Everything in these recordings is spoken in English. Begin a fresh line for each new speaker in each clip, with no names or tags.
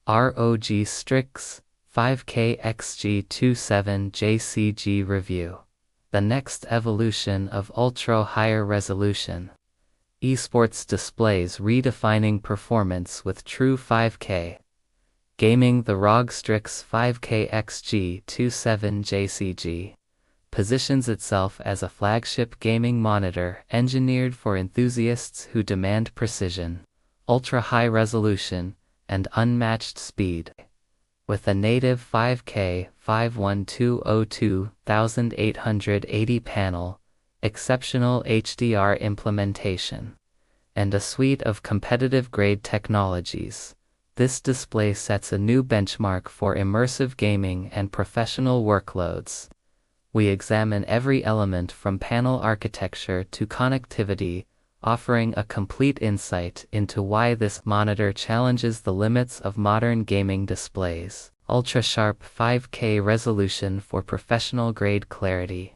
ROG Strix XG27JCG review. The next evolution of ultra-higher resolution. Esports displays redefining performance with true 5K. Gaming. The ROG Strix XG27JCG positions itself as a flagship gaming monitor engineered for enthusiasts who demand precision, ultra-high resolution, and unmatched speed. With a native 5K 51202/1880 panel, exceptional HDR implementation, and a suite of competitive-grade technologies, this display sets a new benchmark for immersive gaming and professional workloads. We examine every element from panel architecture to connectivity, offering a complete insight into why this monitor challenges the limits of modern gaming displays. Ultra-sharp 5K resolution for professional-grade clarity.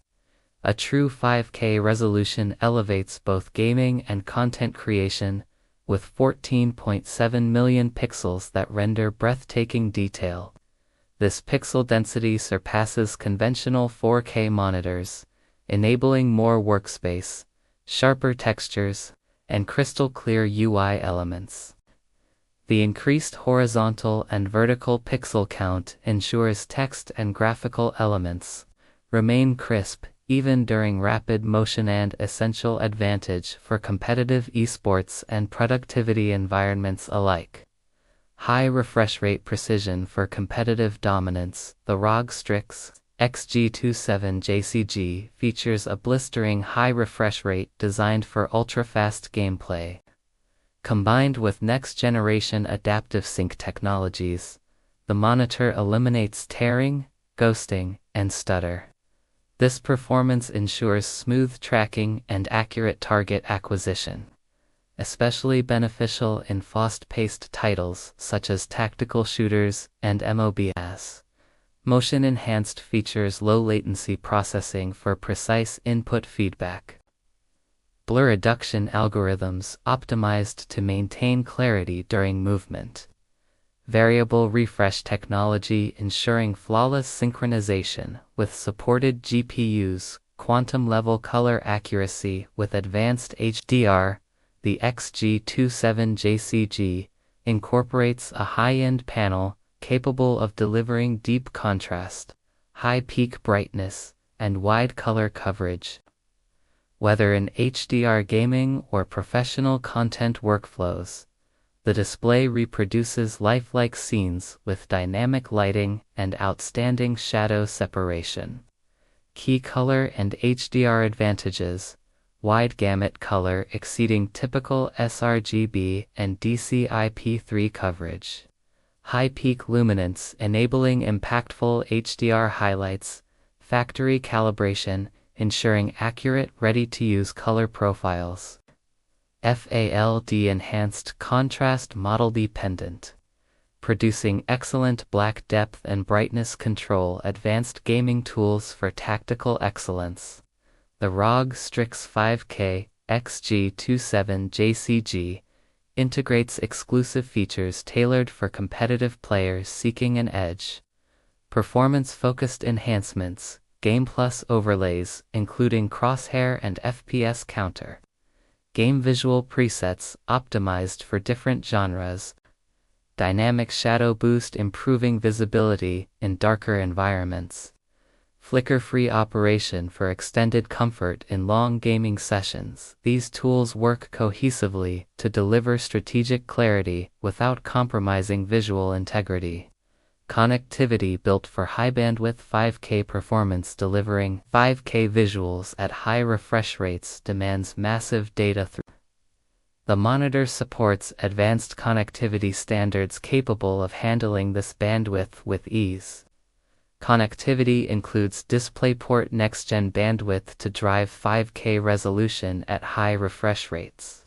A true 5K resolution elevates both gaming and content creation, with 14.7 million pixels that render breathtaking detail. This pixel density surpasses conventional 4K monitors, enabling more workspace, sharper textures, and crystal-clear UI elements. The increased horizontal and vertical pixel count ensures text and graphical elements remain crisp even during rapid motion, and essential advantage for competitive esports and productivity environments alike. High refresh rate precision for competitive dominance. The ROG Strix XG27JCG features a blistering high refresh rate designed for ultra-fast gameplay. Combined with next-generation adaptive sync technologies, the monitor eliminates tearing, ghosting, and stutter. This performance ensures smooth tracking and accurate target acquisition, especially beneficial in fast-paced titles such as tactical shooters and MOBs. Motion-enhanced features low-latency processing for precise input feedback. Blur reduction algorithms optimized to maintain clarity during movement. Variable refresh technology ensuring flawless synchronization with supported GPUs, quantum-level color accuracy with advanced HDR. The XG27JCG incorporates a high-end panel capable of delivering deep contrast, high peak brightness, and wide color coverage. Whether in HDR gaming or professional content workflows, the display reproduces lifelike scenes with dynamic lighting and outstanding shadow separation. Key color and HDR advantages: wide gamut color exceeding typical sRGB and DCI-P3 coverage. High peak luminance enabling impactful HDR highlights. Factory calibration ensuring accurate, ready-to-use color profiles. FALD enhanced contrast model dependent, producing excellent black depth and brightness control. Advanced gaming tools for tactical excellence. The ROG Strix 5K XG27JCG integrates exclusive features tailored for competitive players seeking an edge. Performance-focused enhancements, Game Plus overlays including crosshair and FPS counter. Game visual presets optimized for different genres. Dynamic shadow boost improving visibility in darker environments. Flicker-free operation for extended comfort in long gaming sessions. These tools work cohesively to deliver strategic clarity without compromising visual integrity. Connectivity built for high-bandwidth 5K performance. Delivering 5K visuals at high refresh rates demands massive data throughput. The monitor supports advanced connectivity standards capable of handling this bandwidth with ease. Connectivity includes DisplayPort next-gen bandwidth to drive 5K resolution at high refresh rates.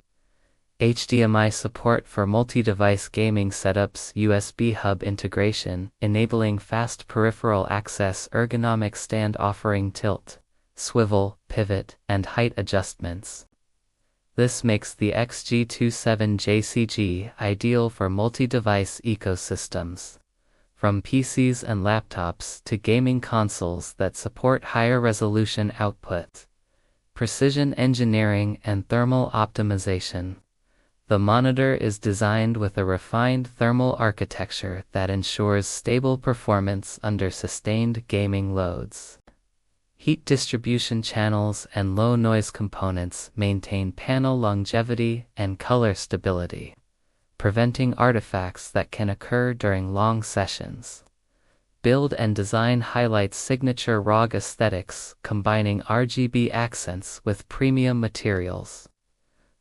HDMI support for multi-device gaming setups. USB hub integration, enabling fast peripheral access. Ergonomic stand offering tilt, swivel, pivot, and height adjustments. This makes the XG27JCG ideal for multi-device ecosystems, from PCs and laptops to gaming consoles that support higher resolution output, precision engineering, and thermal optimization. The monitor is designed with a refined thermal architecture that ensures stable performance under sustained gaming loads. Heat distribution channels and low noise components maintain panel longevity and color stability, preventing artifacts that can occur during long sessions. Build and design highlights signature ROG aesthetics, combining RGB accents with premium materials.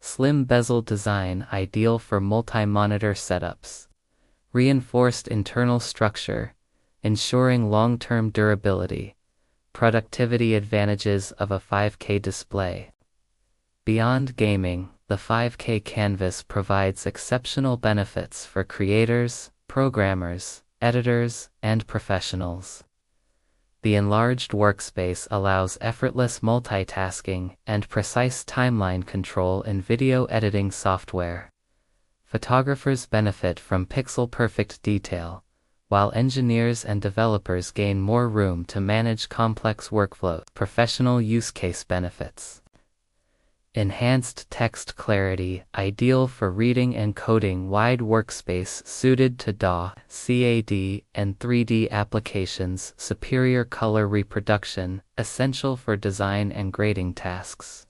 Slim bezel design ideal for multi-monitor setups. Reinforced internal structure, ensuring long-term durability. Productivity advantages of a 5K display. Beyond gaming, the 5K canvas provides exceptional benefits for creators, programmers, editors, and professionals. The enlarged workspace allows effortless multitasking and precise timeline control in video editing software. Photographers benefit from pixel-perfect detail, while engineers and developers gain more room to manage complex workflows. Professional use case benefits. Enhanced text clarity, ideal for reading and coding. Wide workspace suited to DAW, CAD, and 3D applications. Superior color reproduction, essential for design and grading tasks.